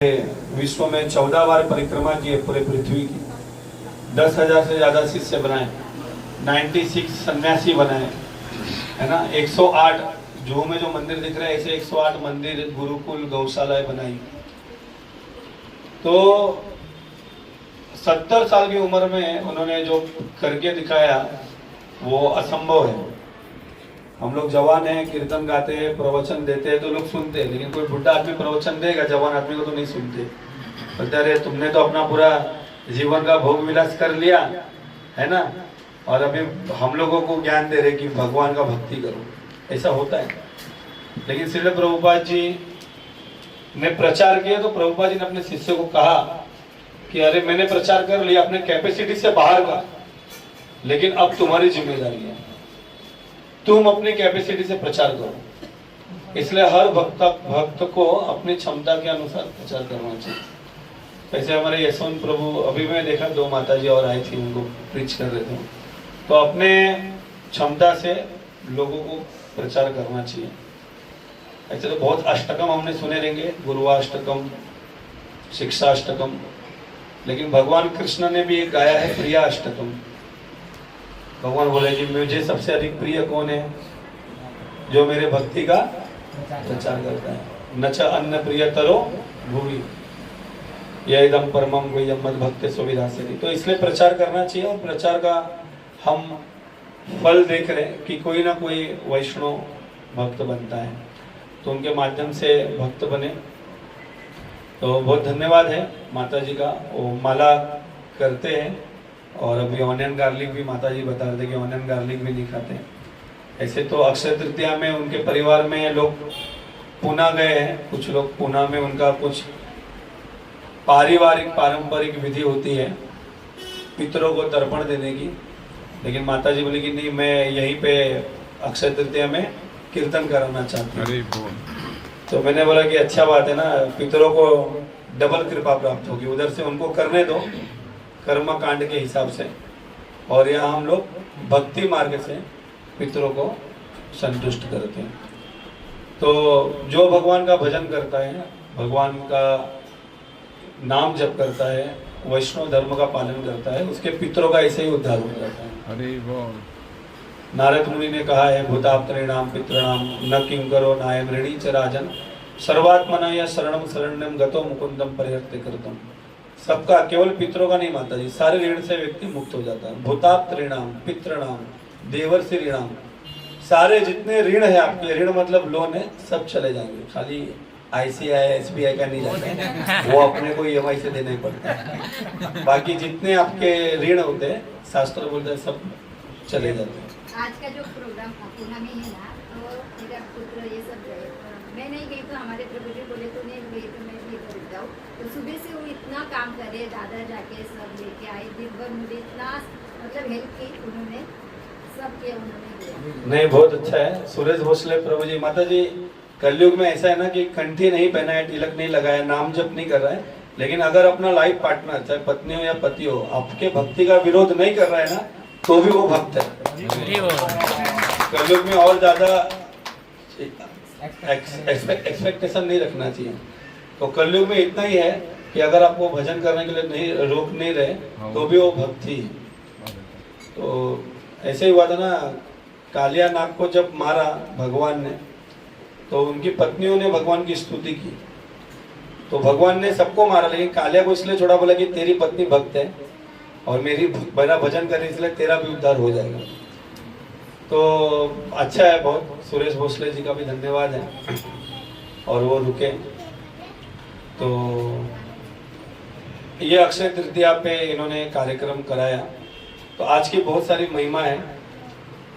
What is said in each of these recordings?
विश्व में 14 बार परिक्रमा की है पूरे पृथ्वी की। 10,000 से ज्यादा शिष्य बनाए, 96 सन्यासी बनाए, है ना। 108 जू में जो मंदिर दिख रहे हैं ऐसे 108 मंदिर, गुरुकुल, गौशालाएं बनाई। तो 70 साल की उम्र में उन्होंने जो करके दिखाया वो असंभव है। हम लोग जवान हैं, कीर्तन गाते हैं, प्रवचन देते हैं तो लोग सुनते हैं, लेकिन कोई बुढ़ा आदमी प्रवचन देगा जवान आदमी को तो नहीं सुनते। बोलते अरे तुमने तो अपना पूरा जीवन का भोग विलास कर लिया है ना, और अभी हम लोगों को ज्ञान दे रहे कि भगवान का भक्ति करो। ऐसा होता है। लेकिन श्रील प्रभुपाद जी ने प्रचार किया तो प्रभुपाद जी ने अपने शिष्य को कहा कि अरे मैंने प्रचार कर लिया अपने कैपेसिटी से बाहर का, लेकिन अब तुम्हारी जिम्मेदारी है, तुम अपनी कैपेसिटी से प्रचार करो। इसलिए हर भक्त को अपनी क्षमता के अनुसार प्रचार करना चाहिए। वैसे हमारे यशवंत प्रभु, अभी मैं देखा 2 माताजी और आई थी, उनको प्रीच कर रहे थे, तो अपने क्षमता से लोगों को प्रचार करना चाहिए। ऐसे तो बहुत अष्टकम हमने सुने रहेंगे, गुरुवाष्टकम, शिक्षाष्टकम, लेकिन भगवान कृष्ण ने भी एक गाया है प्रिया अष्टकम। भगवान बोले कि मुझे सबसे अधिक प्रिय कौन है? जो मेरे भक्ति का प्रचार करता है। नच अन्न प्रियतरो भूमि यदम परमम गुह्यम मद भक्ति सुविधासिनी। तो इसलिए प्रचार करना चाहिए, और प्रचार का हम फल देख रहे हैं कि कोई ना कोई वैष्णव भक्त बनता है, तो उनके माध्यम से भक्त बने। तो बहुत धन्यवाद है माता जी का। वो माला करते हैं, और अभी ऑनियन गार्लिक भी माता जी बता रहे थे कि ऑनियन गार्लिक भी नहीं खाते। ऐसे तो अक्षय तृतीया में उनके परिवार में लोग पूना गए हैं, कुछ लोग पूना में उनका कुछ पारंपरिक विधि होती है पितरों को तर्पण देने की, लेकिन माता जी बोली कि नहीं, मैं यहीं पे अक्षय तृतीया में कीर्तन कराना चाहती हूँ। तो मैंने बोला कि अच्छा बात है ना, पितरों को डबल कृपा प्राप्त होगी, उधर से उनको करने दो कर्म कांड के हिसाब से, और यहाँ हम लोग भक्ति मार्ग से पितरों को संतुष्ट करते हैं। तो जो भगवान का भजन करता है, भगवान का नाम जप करता है, वैष्णव धर्म का पालन करता है, उसके पितरों का ऐसे ही उद्धार हो जाता है। अरे नारद मुनि ने कहा है भूताप्तॄणाम पितॄणाम न किंकरो नायम ऋणी च राजन सर्वात्मना या शरणम शरण्यम गतो मुकुंदम परिहर्ते करतम। सबका, केवल पितरों का नहीं माता जी, सारे ऋण से व्यक्ति मुक्त हो जाता है। भूताप्तॄणाम पितॄणाम देवर्षि ऋणाम, सारे जितने ऋण है आपके, ऋण मतलब लोन है, सब चले जाएंगे। खाली ICI SBI का नहीं जाता है, वो अपने को EMI से देना ही पड़ता है। बाकी जितने आपके ऋण होते हैं, शास्त्र बोलते हैं, सब चले जाते हैं। आज का जो प्रोग्राम पूना में है ना, तो मेरा पुत्र ये सब गए, मैं नहीं गई तो हमारे प्रभु जी बोले तो नहीं गई तो मैं भी कर जाऊँ। तो सुबह से वो इतना काम करे, दादा जाके सब लेके आए, दिन भर मुझे इतना मतलब हेल्प की उन्होंने, सब किया उन्होंने। नहीं, बहुत अच्छा है। सुरेश भोसले प्रभु जी, माता जी कलयुग में ऐसा है ना कि कंठी नहीं पहना है, तिलक नहीं लगाया, नाम जप नहीं कर रहा है, लेकिन अगर अपना लाइफ पार्टनर चाहे पत्नी हो या पति हो आपके भक्ति का विरोध नहीं कर रहा है ना, तो भी वो भक्त है। कलयुग में और ज्यादा एक्सपेक्टेशन नहीं रखना चाहिए। तो कलयुग में इतना ही है कि अगर आपको भजन करने के लिए नहीं रोक नहीं रहे तो भी वो भक्ति है। तो ऐसे ही हुआ था ना, कालिया नाग को जब मारा भगवान ने, तो उनकी पत्नियों ने भगवान की स्तुति की, तो भगवान ने सबको मारा, लेकिन कालिया को इसलिए छोड़ा, बोला कि तेरी पत्नी भक्त है और मेरा भजन करे, इसलिए तेरा भी उद्धार हो जाएगा। तो अच्छा है बहुत। सुरेश भोसले जी का भी धन्यवाद है, और वो रुके। तो ये अक्षय तृतीया पे इन्होंने कार्यक्रम कराया। तो आज की बहुत सारी महिमा है,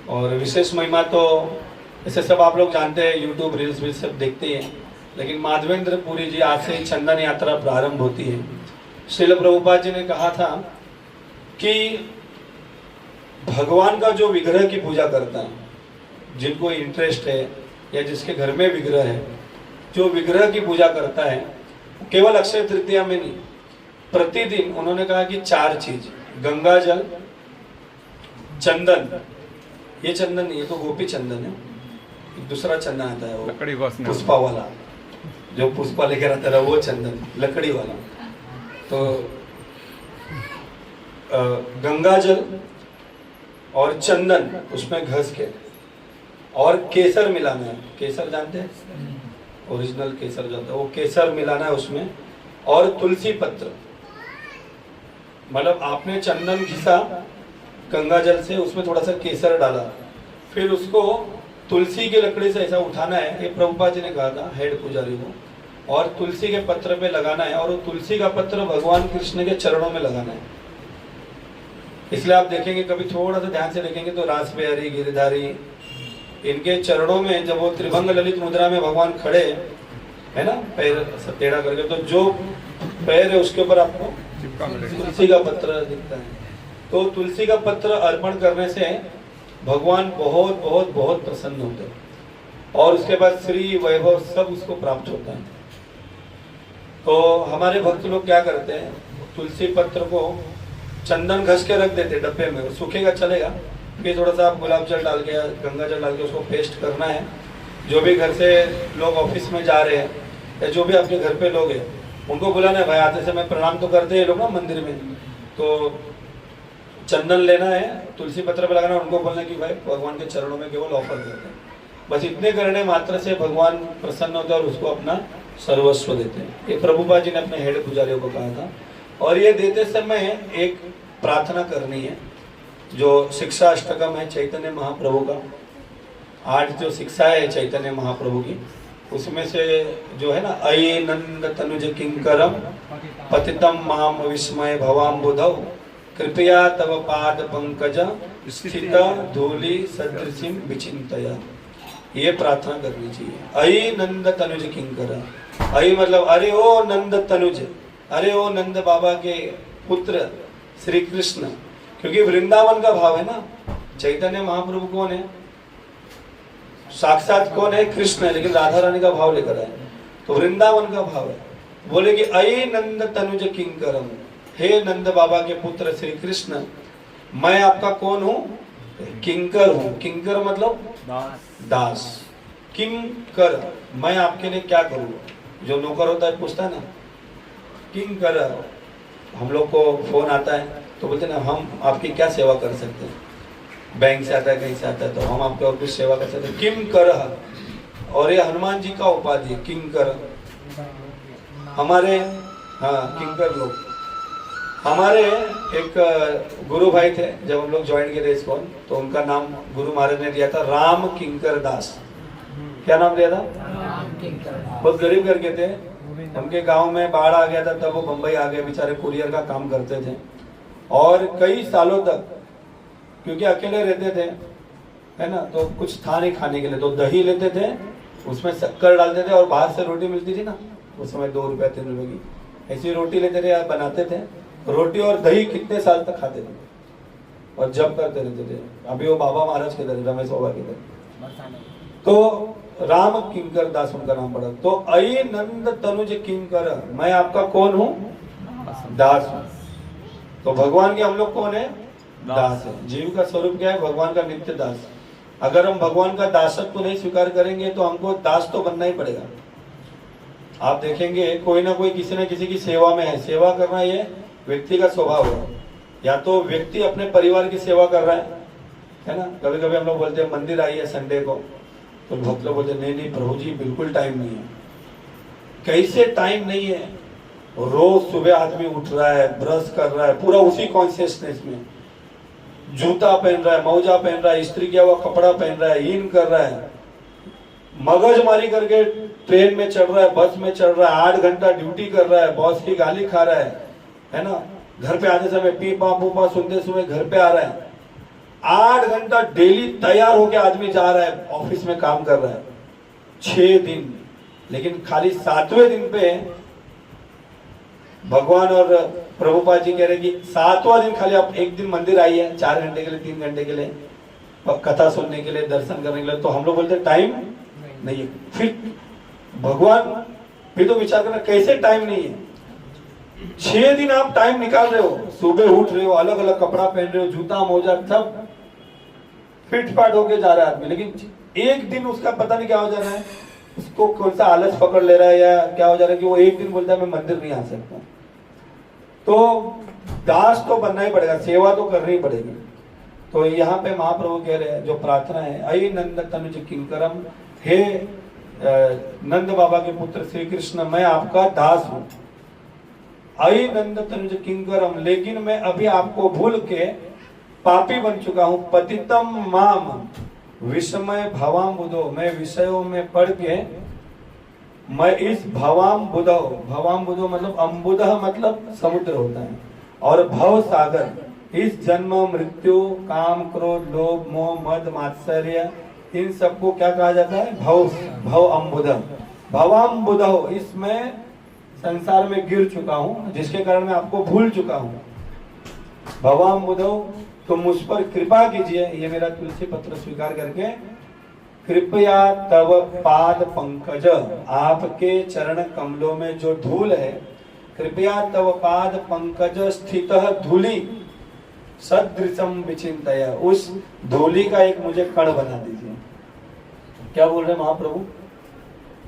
और विशेष महिमा तो ऐसे सब आप लोग जानते हैं, यूट्यूब रील्स भी सब देखते हैं, लेकिन माधवेंद्र पुरी जी आज से चंदन यात्रा प्रारंभ होती है। श्रील प्रभुपाद जी ने कहा था कि भगवान का जो विग्रह की पूजा करता है, जिनको इंटरेस्ट है या जिसके घर में विग्रह है, जो विग्रह की पूजा करता है, केवल अक्षय तृतीया में नहीं, प्रतिदिन उन्होंने कहा कि 4 चीज, गंगा जल, चंदन, ये चंदन नहीं, ये तो गोपी चंदन है, दूसरा चंदन आता है वो पुष्पा वाला, जो पुष्पा लेकर आता रहा वो चंदन लकड़ी वाला। तो गंगा जल और चंदन उसमें घस के और केसर मिलाना है। केसर जानते हैं, ओरिजिनल केसर जो होता है वो केसर मिलाना है उसमें, और तुलसी पत्र। मतलब आपने चंदन घिसा गंगा जल से, उसमें थोड़ा सा केसर डाला, फिर उसको तुलसी की लकड़ी से ऐसा उठाना है, ये प्रभुपाद जी ने कहा था हेड पुजारी को, और तुलसी के पत्र पे लगाना है, और वो तुलसी का पत्र भगवान कृष्ण के चरणों में लगाना है। इसलिए आप देखेंगे, कभी थोड़ा सा ध्यान से देखेंगे तो रास बिहारी, गिरधारी, इनके चरणों में जब वो त्रिभंग ललित मुद्रा में भगवान खड़े है ना, पैर टेढ़ा करके, तो जो पैर है उसके ऊपर आपको तुलसी का पत्र दिखता है। तो तुलसी का पत्र अर्पण करने से भगवान बहुत बहुत बहुत प्रसन्न होते हैं, और उसके बाद श्री वैभव सब उसको प्राप्त होता है। तो हमारे भक्त लोग क्या करते हैं, तुलसी पत्र को चंदन घस के रख देते डब्बे में, वो सूखेगा चलेगा, फिर थोड़ा सा आप गुलाब जल डाल के, गंगा जल डाल के उसको पेस्ट करना है। जो भी घर से लोग ऑफिस में जा रहे हैं या जो भी आपके घर पे लोग हैं उनको बुलाना है, भाई आते समय प्रणाम तो करते हैं लोग ना मंदिर में, तो चंदन लेना है, तुलसी पत्र पे लगाना है, उनको बोलना कि भाई भगवान के चरणों में केवल ऑफर करते हैं। बस इतने करने मात्र से भगवान प्रसन्न होते हैं और उसको अपना सर्वस्व देते हैं। ये प्रभुपाद जी ने अपने हेड पुजारियों को कहा था। और ये देते समय एक प्रार्थना करनी है, जो शिक्षा अष्टकम है चैतन्य महाप्रभु का, 8 जो शिक्षा है चैतन्य महाप्रभु की, उसमें से जो है ना, अये नंद तनुज किंकरम पतितम माम विस्मय भवाम बुधौ कृपया तव पाद पंकज स्थित धूलि सदृशिम विचिंतया। ये प्रार्थना करनी चाहिए। अये नंद तनुज किंकर, अये मतलब अरे ओ नंद तनुज, अरे ओ नंद बाबा के पुत्र श्री कृष्ण, क्योंकि वृंदावन का भाव है ना। चैतन्य महाप्रभु कौन है, साक्षात कौन है, कृष्ण है, लेकिन राधा रानी का भाव लेकर आए, तो वृंदावन का भाव है। बोले कि अये नंद तनुज किंकरम, हे नंद बाबा के पुत्र श्री कृष्ण, मैं आपका कौन हूँ, किंकर हूँ। किंकर मतलब दास। किंकर, मैं आपके लिए क्या करूँ। जो नौकर होता है पूछता है ना, किंकर। हम लोग को फोन आता है तो बोलते हैं ना, हम आपकी क्या सेवा कर सकते हैं, बैंक से आता है कहीं से आता है, तो हम आपके और कुछ सेवा कर सकते हैं, किम कर। और ये हनुमान जी का उपाधि किंकर। हमारे किंकर लोग, हमारे एक गुरु भाई थे, जब हम लोग ज्वाइन किए थे इसको, तो उनका नाम गुरु महाराज ने दिया था राम किंकर दास। क्या नाम दिया था, बहुत गरीब करके थे। उनके गांव में बाढ़ आ गया था, तब वो बंबई आ गए, बेचारे कुरियर का काम करते थे, और कई सालों तक, क्योंकि अकेले रहते थे है ना, तो कुछ था नहीं खाने के लिए, तो दही लेते थे, उसमें शक्कर डालते थे, और बाहर से रोटी मिलती थी ना उस समय 2 रुपए 3 रुपए की, ऐसी रोटी लेते थे, बनाते थे, रोटी और दही कितने साल तक खाते थे और जब करते रहते थे। अभी वो बाबा महाराज के तरह, रमेश बाबा के तरह। तो राम किंकर दास उनका नाम पड़ा। तो अये नंद तनुज किंकर, मैं आपका कौन हूँ, दास हूँ। तो भगवान के हम लोग कौन है, दास है। जीव का स्वरूप क्या है, भगवान का नित्य दास। अगर हम भगवान का दासत्व नहीं स्वीकार करेंगे तो हमको दास तो बनना ही पड़ेगा। आप देखेंगे कोई ना कोई किसी न किसी की सेवा में है, सेवा करना ये व्यक्ति का स्वभाव है। या तो व्यक्ति अपने परिवार की सेवा कर रहा है ना। कभी कभी हम लोग बोलते हैं मंदिर आइए संडे को, तो भक्त लोग बोलते नहीं नहीं प्रभु जी बिल्कुल टाइम नहीं है। कैसे टाइम नहीं है, रोज सुबह आदमी उठ रहा है, ब्रश कर रहा है, पूरा उसी कॉन्शियसनेस में, जूता पहन रहा है, मौजा पहन रहा है, इस्त्री किया हुआ कपड़ा पहन रहा है, इन कर रहा है, मगजमारी करके ट्रेन में चढ़ रहा है, बस में चढ़ रहा है, 8 घंटा ड्यूटी कर रहा है, बॉस की गाली खा रहा है ना। घर पे आते समय पीपा पूपा सुनते समय घर पे आ रहा है। 8 घंटा डेली तैयार होके आदमी जा रहा है, ऑफिस में काम कर रहा है 6 दिन, लेकिन खाली 7वें दिन पे भगवान और प्रभुपाद जी कह रहे कि 7वां दिन खाली आप एक दिन मंदिर आइए 4 घंटे के लिए, 3 घंटे के लिए कथा सुनने के लिए, दर्शन करने के लिए। तो हम लोग बोलते टाइम नहीं है। फिर भगवान, फिर तो विचार करना कैसे टाइम नहीं है। 6 दिन आप टाइम निकाल रहे हो, सुबह उठ रहे हो, अलग अलग कपड़ा पहन रहे हो, जूता मोजा सब फिट फाट होके जा रहा है आदमी, लेकिन एक दिन उसका पता नहीं क्या हो जा रहा है, उसको कौन सा आलस पकड़ ले रहा है या क्या हो जा रहा है कि वो एक दिन बोलता है मैं मंदिर नहीं आ सकता। तो दास तो बनना ही पड़ेगा, सेवा तो करनी ही पड़ेगी। तो यहाँ पे महाप्रभु कह रहे हैं जो प्रार्थना है, अयि नंद तनुज किंकरम, हे नंद बाबा के पुत्र श्री कृष्ण मैं आपका दास हूं। अयि नंद तनुज किंकरम, लेकिन मैं अभी आपको भूल के पापी बन चुका हूं। पतितम माम विषमय भवाम बुधो, मैं विषयों में पढ़ के मैं इस भवाम बुधो, भवाम बुधो मतलब अम्बुध मतलब समुद्र होता है, और भव सागर, इस जन्म मृत्यु काम क्रोध लोभ मोह मद मात्सर्य इन सबको क्या कहा जाता है? भव, भव अम्बुध, भवाम्बुध, इसमें संसार में गिर चुका हूं जिसके कारण मैं आपको भूल चुका हूं। भवाम्बुध, तो मुझ पर कृपा कीजिए, ये मेरा तुलसी पत्र स्वीकार करके कृपया तव पाद पंकज, आपके चरण कमलों में जो धूल है, कृपया तव पाद पंकज स्थित धूलि सदृशम विचिंतय, उस धूलि का एक मुझे कण बना दीजिए। क्या बोल रहे महाप्रभु?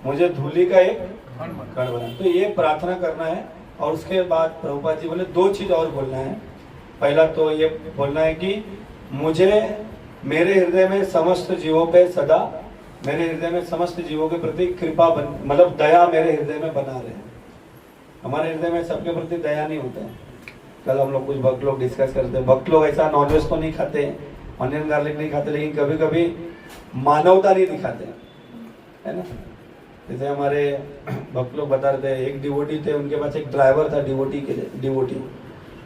मुझे धूलि का एक कण बना। तो ये प्रार्थना करना है। और उसके बाद प्रभुपाद जी बोले दो चीज और बोलना है। पहला तो ये बोलना है कि मुझे मेरे हृदय में समस्त जीवों पे सदा, मेरे हृदय में समस्त जीवों के प्रति कृपा मतलब दया मेरे हृदय में बना रहे। हमारे हृदय में सबके प्रति दया नहीं होता है। कल हम लोग कुछ भक्त लोग डिस्कस करते हैं, भक्त लोग ऐसा नॉनवेज तो नहीं खाते, ऑनियन गार्लिक नहीं खाते, लेकिन कभी कभी मानवता नहीं दिखाते, है ना। जैसे हमारे भक्त लोग बता रहे थे, एक डिवोटी थे, उनके पास एक ड्राइवर था डिवोटी,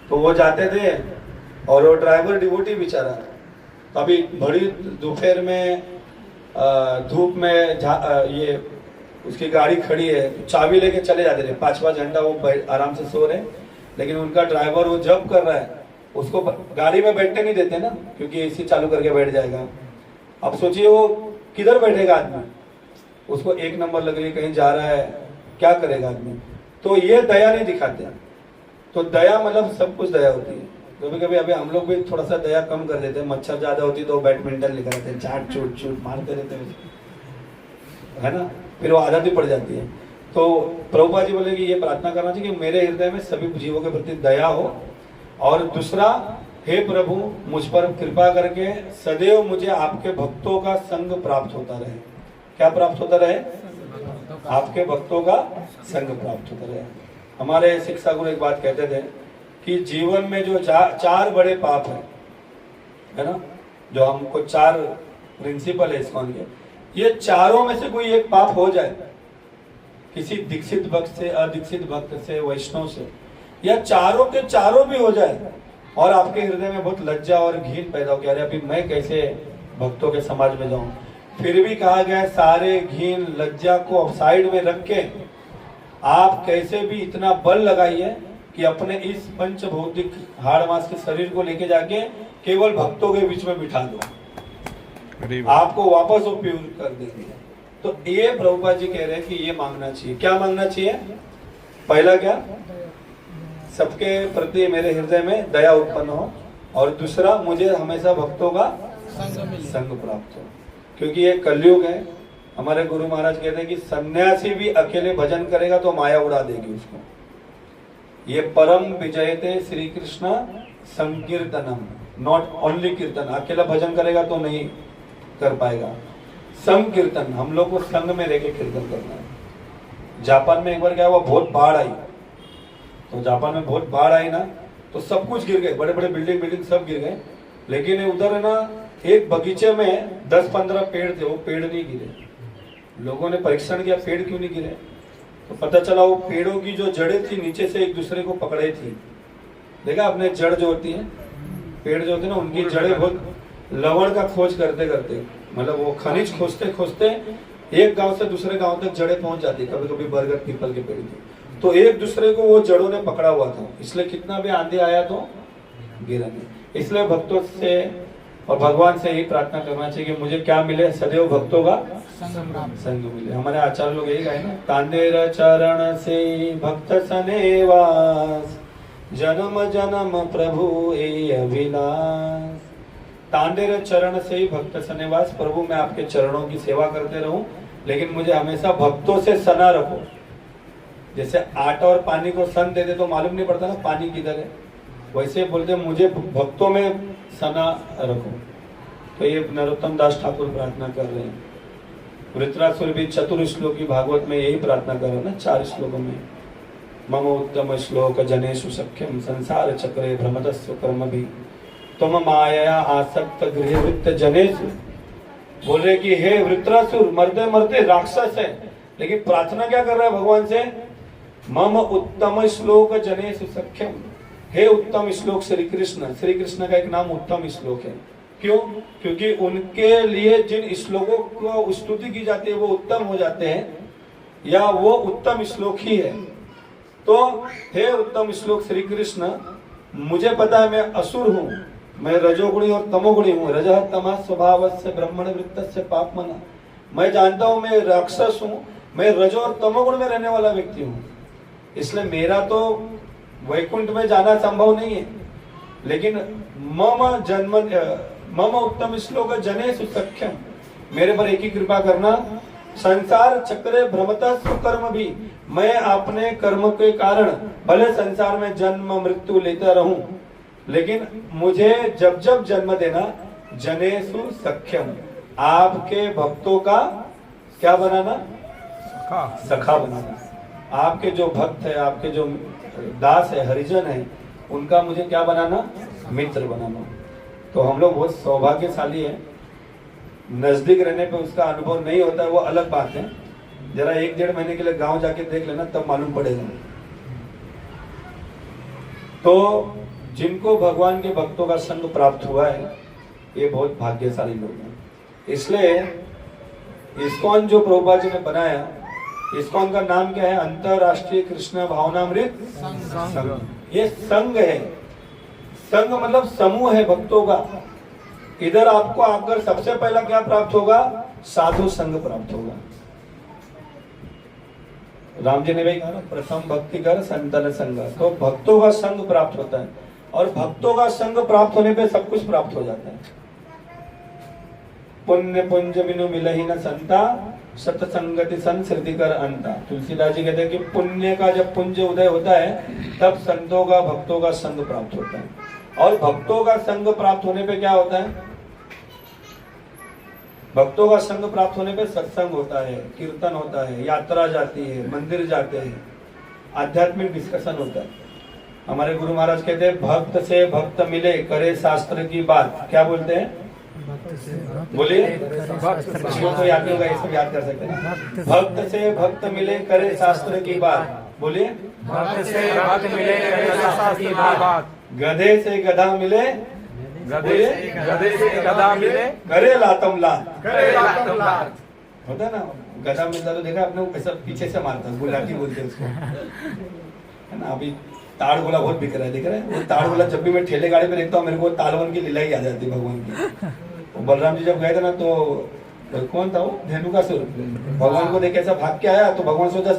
तो वो जाते थे और वो ड्राइवर डिवोटी बेचारा, तो अभी बड़ी दोपहर में धूप में ये उसकी गाड़ी खड़ी है, चाबी लेके चले जाते थे, 5-5 घंटा वो आराम से सो रहे, लेकिन उनका ड्राइवर वो जब कर रहा है उसको गाड़ी में बैठने नहीं देते ना, क्योंकि एसी चालू करके बैठ जाएगा। अब सोचिए वो किधर बैठेगा आदमी, उसको एक नंबर लग रही, कहीं जा रहा है, क्या करेगा आदमी। तो ये दया नहीं दिखाते। तो दया मतलब सब कुछ दया होती है। कभी कभी अभी हम लोग भी थोड़ा सा दया कम कर देते हैं, मच्छर ज्यादा होती तो बैडमिंटन लेकर आते हैं, चाट चूट चूट मारते रहते हैं, है ना, फिर वो आदत ही पड़ जाती है। तो प्रभुपाद जी बोले कि ये प्रार्थना करना चाहिए कि मेरे हृदय में सभी जीवों के प्रति दया हो, और दूसरा, हे प्रभु मुझ पर कृपा करके सदैव मुझे आपके भक्तों का संग प्राप्त होता रहे। क्या प्राप्त होता रहे? आपके भक्तों का संग प्राप्त होता रहे। हमारे शिक्षा गुरु एक बात कहते थे कि जीवन में जो 4 बड़े पाप है ना, जो हमको 4 प्रिंसिपल है इस्कॉन के, ये चारों में से कोई एक पाप हो जाए, किसी दीक्षित भक्त से, अदीक्षित भक्त से, वैष्णव से, या चारों के चारों भी हो जाए, और आपके हृदय में बहुत लज्जा और घिन पैदा हो, अरे अभी मैं कैसे भक्तों के समाज में जाऊं, फिर भी कहा गया सारे घिन लज्जा को साइड में रख के आप कैसे भी इतना बल लगाइए कि अपने इस पंच भौतिक हाड़ मांस के शरीर को लेके जाके केवल भक्तों के बीच में बिठा दो, आपको वापस वो प्यूर कर देंगे। तो ये प्रभुपाद जी कह रहे हैं कि ये मांगना चाहिए। क्या मांगना चाहिए? पहला क्या? सबके प्रति मेरे हृदय में दया उत्पन्न हो, और दूसरा मुझे हमेशा भक्तों का संग प्राप्त हो, क्योंकि ये कलयुग है। हमारे गुरु महाराज कहते हैं कि सन्यासी भी अकेले भजन करेगा तो माया उड़ा देगी उसको। ये परम विजयते श्री कृष्ण संकीर्तनम, नॉट ओनली कीर्तन। अकेला भजन करेगा तो नहीं कर पाएगा। संकीर्तन, हम लोग को संग में रहकर कीर्तन करना है। जापान में एक बार क्या हुआ, बहुत बाढ़ आई, तो जापान में बहुत बाढ़ आई ना, तो सब कुछ गिर गए, बड़े बड़े बिल्डिंग सब गिर गए, लेकिन उधर है ना एक बगीचे में 10-15 पेड़ थे, वो पेड़ नहीं गिरे। लोगों ने परीक्षण किया पेड़ क्यों नहीं गिरे, तो पता चला वो पेड़ों की जो जड़ें थी नीचे से एक दूसरे को पकड़े थी। देखा आपने, जड़ जो होती है, पेड़ जो होते हैं ना, उनकी जड़ें बहुत लवण का खोज करते करते, मतलब वो खनिज खोजते खोजते एक गांव से दूसरे गांव तक जड़ें पहुंच जाती, कभी कभी बरगद पीपल के पेड़ की, तो एक दूसरे को वो जड़ों ने पकड़ा हुआ था, इसलिए कितना भी आंधी आया तो गिरा नहीं। इसलिए भक्तों से और भगवान से यही प्रार्थना करना चाहिए कि मुझे क्या मिले, सदैव भक्तों का संग मिले। हमारे आचार्य लोग यही गाए ना, तांदेर चरण से भक्त सनेवास, जन्म जन्म प्रभु ए अभिलाष। तांडेर चरण से ही भक्त सनेवास, प्रभु मैं आपके चरणों की सेवा करते रहूं, लेकिन मुझे हमेशा भक्तों से सना रखो। जैसे आटा और पानी को सन दे दे तो मालूम नहीं पड़ता ना पानी किधर है, वैसे बोलते मुझे भक्तों में सना रखो। तो ये नरोत्तम दास ठाकुर प्रार्थना कर रहे हैं। वृत्रासुर भी चतुर श्लोकी भागवत में यही प्रार्थना कर रहे हैं ना 4 श्लोकों में। मम उत्तम श्लोक जनेषु सख्यम संसार चक्रे भ्रमतस्व कर्म भी तुम माया आसक्त गृहवृत्त जनेषु। बोल रहे कि हे वृत्रासुर, मरते मरते राक्षस है, लेकिन प्रार्थना क्या कर रहा है भगवान से? मम उत्तम श्लोक जनेषु सख्यम, हे उत्तम श्लोक श्री कृष्ण। श्री कृष्ण का एक नाम उत्तम श्लोक है। क्यों? क्योंकि उनके लिए जिन श्लोकों को स्तुति की जाती है वो उत्तम हो जाते हैं, या वो उत्तम श्लोक ही है। तो हे उत्तम श्लोक श्री कृष्ण, मुझे पता है मैं असुर हूँ, मैं रजोगुणी और तमोगुणी हूँ। रजः तमः स्वभावस्य ब्रह्मण वृत्तस्य पापमना। मैं जानता हूँ मैं राक्षस हूँ, मैं रजो और तमोगुण में रहने वाला व्यक्ति हूँ, इसलिए मेरा तो वैकुंठ में जाना संभव नहीं है। लेकिन मम उत्तम श्लोक जनेषु सख्यम, मेरे पर एक ही कृपा करना। संसार चक्रे भ्रमतः सुकर्म भी, मैं अपने कर्म के कारण भले संसार में जन्म मृत्यु लेता रहूं, लेकिन मुझे जब जब जन्म देना जनेषु सख्यम, आपके भक्तों का क्या बनाना? सखा बनाना। आपके जो भक्त है, आपके जो दास है, हरिजन है, उनका मुझे क्या बनाना? मित्र बनाना। तो हम लोग बहुत सौभाग्यशाली है। नजदीक रहने पे उसका अनुभव नहीं होता है, वो अलग बात है। जरा 1-1.5 महीने के लिए गांव जाके देख लेना, तब मालूम पड़ेगा। तो जिनको भगवान के भक्तों का संग प्राप्त हुआ है, ये बहुत भाग्यशाली लोग हैं। इसलिए इस्कॉन जो प्रभुपाद जी ने बनाया, इस्कॉन का नाम क्या है? अंतरराष्ट्रीय कृष्ण भावनामृत संघ। ये संघ है। संघ मतलब समूह है भक्तों का। इधर आपको आकर सबसे पहला क्या प्राप्त होगा? साधु संघ प्राप्त होगा। राम जी ने भी कहा प्रथम भक्ति कर संतन संग। तो भक्तों का संग प्राप्त होता है, और भक्तों का संग प्राप्त होने पे सब कुछ प्राप्त हो जाता है। पुण्य पुंज बिनु मिलहि न संता, सतसंगति संस्कृति कर अंता। तुलसीदास जी कहते हैं कि पुण्य का जब पुंज उदय होता है तब संतों का भक्तों का संग प्राप्त होता है। और भक्तों का संग प्राप्त होने पे क्या होता है? भक्तों का संग प्राप्त होने पे सत्संग होता है, कीर्तन होता है, यात्रा जाती है, मंदिर जाते हैं, आध्यात्मिक डिस्कशन होता है। हमारे गुरु महाराज कहते हैं भक्त से भक्त मिले करे शास्त्र की बात। क्या बोलते हैं? बोलिए, जिसको तो याद नहीं होगा ये सब याद कर सकते हैं। भक्त से भक्त मिले करे शास्त्र की बात। बोलिए, भक्त से भक्त मिले करे शास्त्र की बात। गधे से गधा मिले, गधे से गधा मिले करे लातम लात। करे लातम लात। होता है ना, गधा मिलता तो देखा आपने, ऐसा पीछे से मारता, गुलाटी बोलते हैं उसको, है ना। अभी ताड़ गोला बहुत बिक रहा है, दिख रहा है वो ताड़ गोला। जब भी मैं ठेले गाड़ी पे देखता हूँ मेरे को तालवन की लीला ही आ जाती है भगवान की। बलराम जी जब गए थे ना, तो कौन था वो? धेनुकासुर। भगवान को देख ऐसा भाग के आया, तो भगवान सोचा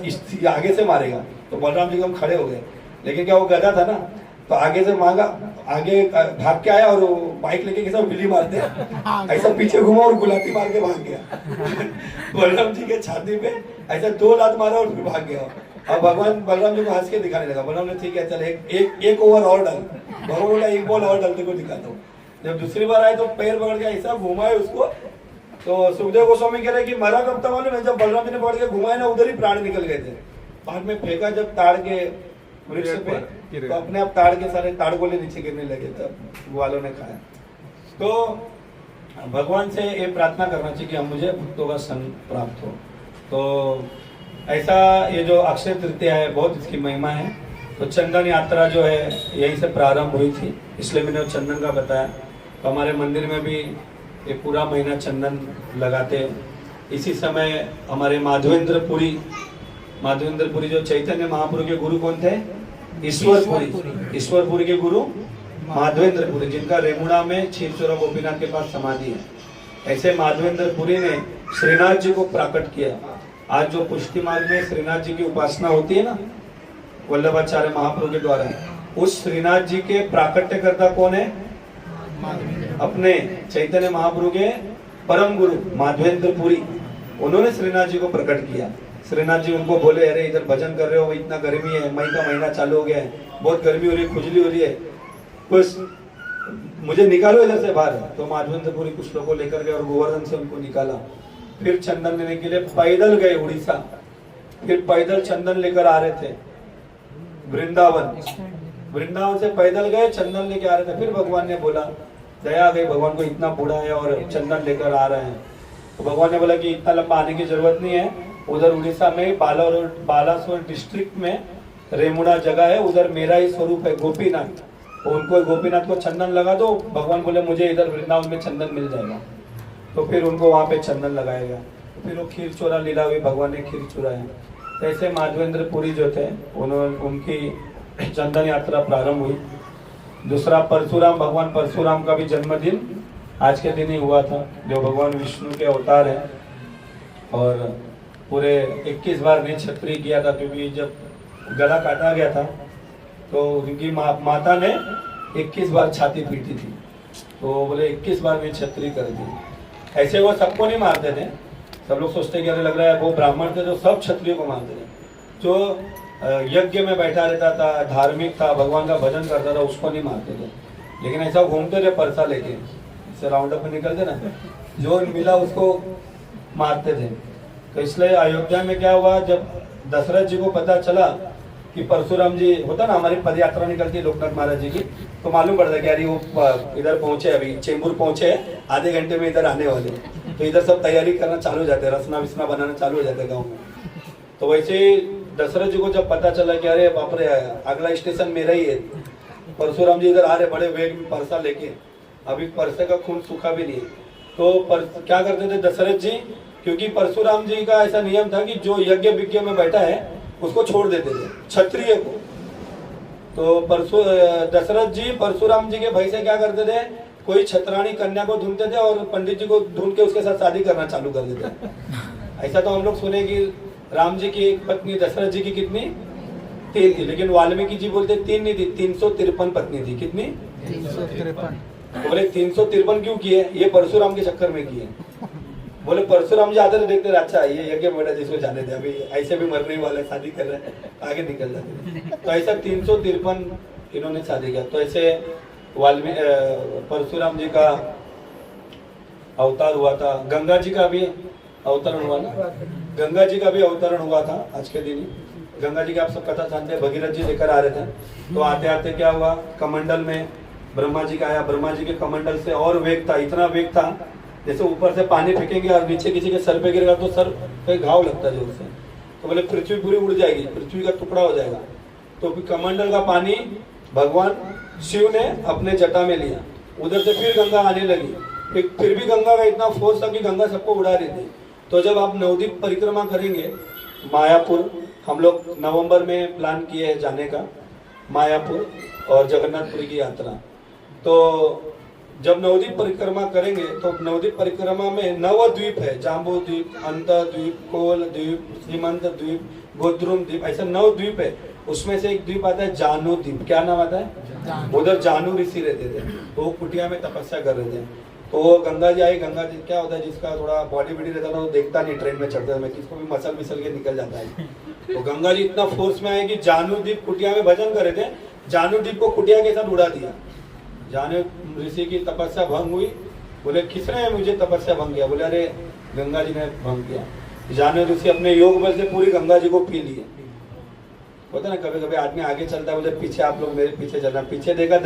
आगे से मारेगा, तो बलराम जी हम खड़े हो गए। लेकिन क्या वो गधा था ना, तो आगे से मांगा, आगे भाग के आया और बाइक लेके कैसा बिल्ली मारते ऐसा पीछे घुमा और गुलाटी मार के भाग गया। बलराम जी के छाती पे ऐसा 2 लात मारा और फिर भाग गया। अब भगवान बलराम जी को हंस के दिखाने लगा। बलराम ने ठीक है चल एक ओवर और डाल। भगवान बोला 1 बॉल और डालते को दिखाता हूँ। जब दूसरी बार आए तो पैर पकड़ के ऐसा घुमाए उसको, तो सुखदेव गोस्वामी कह रहे कि मरा कब तक मालूम है? जब बलराम जी ने पकड़ के घुमाए ना, उधर ही प्राण निकल गए थे। बाद में फेंका जब ताड़ के वृक्ष पे, तो अपने आप ताड़ के सारे ताड़ गोले नीचे गिरने लगे, तब ग्वालों ने खाया। तो भगवान से ये प्रार्थना करना चाहिए कि हम मुझे भक्तों का संग प्राप्त हो। तो ऐसा ये जो अक्षय तृतीया है, बहुत इसकी महिमा है। तो चंदन यात्रा जो है यहीं से प्रारंभ हुई थी, इसलिए मैंने चंदन का बताया। तो हमारे मंदिर में भी ये पूरा महीना चंदन लगाते हैं। इसी समय हमारे माधवेंद्रपुरी जो चैतन्य महाप्रभु के गुरु कौन थे? ईश्वरपुरी के गुरु माधवेंद्रपुरी, जिनका रेमुणा में क्षीरचोरा गोपीनाथ के पास समाधि है। ऐसे माधवेंद्रपुरी ने श्रीनाथ जी को प्राकट किया। आज जो पुष्टि मार्ग में श्रीनाथ जी की उपासना होती है ना, वल्लभाचार्य महाप्रभु के द्वारा, उस श्रीनाथ जी के प्राकट्यकर्ता कौन है? अपने चैतन्य महाप्रभु के परम गुरु माधवेंद्रपुरी। उन्होंने श्रीनाथ जी को प्रकट किया। श्रीनाथ जी उनको बोले, अरे इधर भजन कर रहे हो, इतना गर्मी है, मई का महीना चालू हो गया है, बहुत गर्मी हो रही है, खुजली हो रही है, कुछ मुझे निकालो इधर से बाहर। तो माधवेंद्रपुरी कुछ लोगों को लेकर गए और गोवर्धन से उनको निकाला। फिर चंदन लेने के लिए पैदल गए उड़ीसा, फिर पैदल चंदन लेकर आ रहे थे वृंदावन से पैदल गए, चंदन लेके आ रहे थे। फिर भगवान ने बोला, दया आ गई भगवान को, इतना बूढ़ा है और चंदन लेकर आ रहे हैं। तो भगवान ने बोला कि इतना लंबा आने की जरूरत नहीं है, उधर उड़ीसा में बालासोर डिस्ट्रिक्ट में रेमुणा जगह है, उधर मेरा ही स्वरूप है गोपीनाथ, उनको गोपीनाथ को चंदन लगा दो। भगवान बोले मुझे इधर वृंदावन में चंदन मिल जाएगा। तो फिर उनको वहां पे चंदन लगाया गया। फिर वो खीर चोरा लीला हुई, भगवान ने खीर चुराया। ऐसे माधवेंद्रपुरी जो थे उनकी चंदन यात्रा प्रारंभ हुई। दूसरा परशुराम, भगवान परशुराम का भी जन्मदिन आज के दिन ही हुआ था, जो भगवान विष्णु के अवतार है। और पूरे 21 बार नीच छत्री किया था, क्योंकि जब गला काटा गया था तो उनकी माता ने 21 बार छाती पीटी थी, तो बोले 21 बार नीच छत्री कर दी। ऐसे वो सबको नहीं मारते थे, सब लोग सोचते कि अरे लग रहा है वो ब्राह्मण थे जो सब क्षत्रियों को मारते थे। जो यज्ञ में बैठा रहता था, धार्मिक था, भगवान का भजन करता था, उसको नहीं मारते थे। लेकिन ऐसा घूमते थे परसा लेके, इससे राउंड अप में निकलते ना, जो मिला उसको मारते थे। तो इसलिए अयोध्या में क्या हुआ, जब दशरथ जी को पता चला कि परशुराम जी, होता ना हमारी पद यात्रा निकलती है लोकनाथ महाराज जी की, तो मालूम पड़ता है कि यार वो इधर पहुंचे, अभी चेंबूर पहुंचे, आधे घंटे में इधर आने वाले, तो इधर सब तैयारी करना चालू हो जाते हैं, रसना विसना बनाना चालू हो जाता है गाँव में। तो वैसे दशरथ जी को जब पता चला कि अरे बाप रे, अगला स्टेशन मेरा ही है, परशुराम जी इधर आ रहे बड़े वेग में परसा लेके, अभी परसे का खून सूखा भी नहीं है, तो क्या करते थे दशरथ जी, क्योंकि परशुराम जी का ऐसा नियम था कि जो यज्ञ विज्ञ में बैठा है उसको छोड़ देते थे, क्षत्रिय को। तो दशरथ जी परशुराम जी के भय से क्या करते थे, कोई छत्राणी कन्या को ढूंढते थे और पंडित जी को ढूंढ के उसके साथ शादी करना चालू कर देते। ऐसा तो हम लोग सुने कि राम जी की एक पत्नी, दशरथ जी की कितनी, 3 थी, लेकिन वाल्मीकि जी बोलते 3 नहीं थी, 353 पत्नी थी। कितनी? 353। तो बोले 353 क्यों किए? ये परशुराम के चक्कर में किए। बोले परशुराम जी आते थे, देखते रहे, अच्छा ये यज्ञ बेटा जिसको जाने थे, अभी ऐसे भी मरने वाले, शादी कर रहे हैं, आगे निकल जाते। तो ऐसा 353 इन्होंने शादी किया। तो ऐसे परशुराम जी का अवतार हुआ था। गंगा जी का भी अवतरण हुआ ना, गंगा जी का भी अवतरण हुआ था आज के दिन ही। गंगा जी की आप सब कथा जानते हैं, भगीरथ जी लेकर आ रहे थे, तो आते आते क्या हुआ, कमंडल में ब्रह्मा जी का आया, ब्रह्मा जी के कमंडल से और वेग था, इतना वेग था जैसे ऊपर से पानी फेंकेंगे और नीचे किसी के सर पे गिरेगा तो सर पे घाव लगता है जोर से, तो बोले पृथ्वी पूरी उड़ जाएगी, पृथ्वी का टुकड़ा हो जाएगा। तो कमंडल का पानी भगवान शिव ने अपने जटा में लिया, उधर से फिर गंगा आने लगी, फिर भी गंगा का इतना फोर्स था कि गंगा सबको उड़ा रही थी। तो जब आप नवद्वीप परिक्रमा करेंगे, मायापुर, हम लोग नवंबर में प्लान किए हैं जाने का, मायापुर और जगन्नाथपुरी की यात्रा। तो जब नवद्वीप परिक्रमा करेंगे तो नवद्वीप परिक्रमा में 9 द्वीप है, जाम्बू द्वीप, अंत द्वीप, कोल द्वीप, सीमंत द्वीप, गोद्रुम द्वीप, ऐसा 9 द्वीप है। उसमें से एक द्वीप आता है जानु द्वीप। क्या नाम आता है? उधर जानु ऋषि रहते थे, तो वो कुटिया में तपस्या कर रहे थे। तो वो गंगा जी आई। गंगा जी क्या होता है, जिसका थोड़ा बॉडी बिडी रहता था वो देखता नहीं ट्रेन में चढ़ते में, किसको भी मसल मिसल के निकल जाता है। तो गंगा जी इतना फोर्स में आए कि जानु द्वीप कुटिया में भजन कर रहे थे, जानु द्वीप को कुटिया के साथ उड़ा दिया। जाने ऋषि की तपस्या भंग हुई। बोले किसने मुझे तपस्या भंग किया? बोले अरे गंगा जी ने भंग किया। जाने ऋषि अपने योग बल से पूरी गंगा जी को पी लिए। होता ना कभी कभी आदमी आगे चलता है, बोले पीछे आप लोग मेरे पीछे चलना। पीछे देखा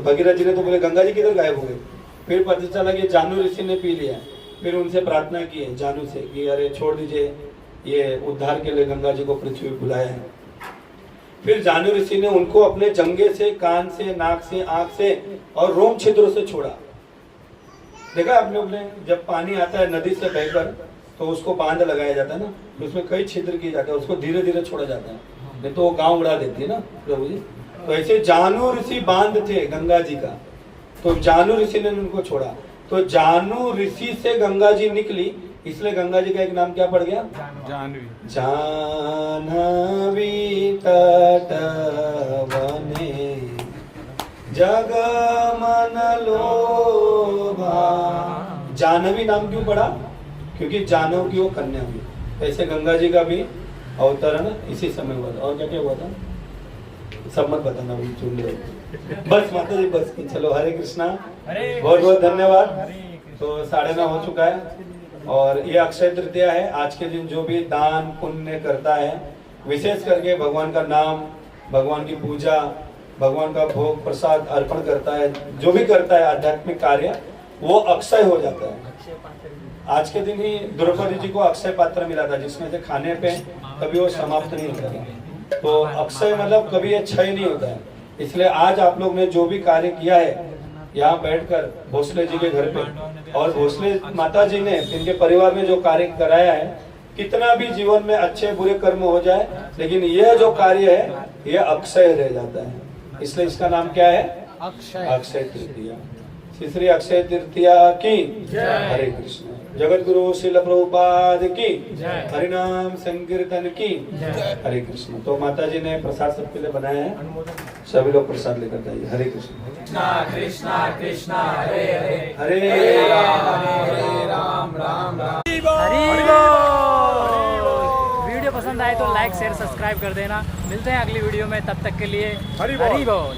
भगीरथ जी ने, तो बोले गंगा जी किधर गायब हो गए। फिर पता चला कि जानु ऋषि ने पी लिया। फिर उनसे प्रार्थना की है जानु से कि अरे छोड़ दीजिए, ये उद्धार के लिए गंगा जी को पृथ्वी बुलाया है। फिर जानु ऋषि ने उनको अपने जंघे से, कान से, नाक से, आंख से और रोम छिद्र से छोड़ा। देखा आप लोग ने, जब पानी आता है नदी से बहकर तो उसको बांध लगाया जाता है ना, तो उसमें कई छिद्र किए जाते हैं, उसको धीरे धीरे छोड़ा जाता है, नहीं तो वो गांव उड़ा देती है ना प्रभु जी। तो ऐसे जानु ऋषि बांध थे गंगा जी का, तो जानु ऋषि ने उनको छोड़ा। तो जानु ऋषि से गंगा जी निकली, इसलिए गंगा जी का एक नाम क्या पड़ गया? जाह्नवी। जाह्नवी तट बने जग मन लोभा। जाह्नवी नाम क्यों पड़ा? क्योंकि जानव की वो कन्या हुई। ऐसे गंगा जी का भी अवतरण इसी समय हुआ था। और क्या क्या हुआ था सब मत बताना, अभी चुन रहे हो। बस माता जी बस, चलो हरे कृष्णा, बहुत बहुत धन्यवाद। तो 9:30 हो चुका है और ये अक्षय तृतीया है। आज के दिन जो भी दान पुण्य करता है, विशेष करके भगवान का नाम, भगवान की पूजा, भगवान का भोग प्रसाद अर्पण करता है, जो भी करता है आध्यात्मिक कार्य, वो अक्षय हो जाता है। आज के दिन ही द्रौपदी जी को अक्षय पात्र मिला था, जिसमें से खाने पे कभी वो समाप्त नहीं होता था। तो अक्षय मतलब कभी ये क्षय नहीं होता है। इसलिए आज आप लोग ने जो भी कार्य किया है यहाँ बैठकर भोसले जी के घर पे, और भोसले माता जी ने इनके परिवार में जो कार्य कराया है, कितना भी जीवन में अच्छे बुरे कर्म हो जाए, लेकिन यह जो कार्य है यह अक्षय रह जाता है। इसलिए इसका नाम क्या है? अक्षय तृतीया। श्री अक्षय तृतीया की हरे कृष्ण। जगत गुरु श्रील प्रभुपाद की हरिनाम संकीर्तन की हरे कृष्ण। तो माता जी ने प्रसाद सबके लिए बनाया है, सभी लोग प्रसाद लेकर जाइए। हरे कृष्ण। कृष्णा कृष्णा हरे हरे हरे राम राम राम। वीडियो पसंद आए तो लाइक शेयर सब्सक्राइब कर देना। मिलते हैं अगली वीडियो में, तब तक के लिए हरि बोल।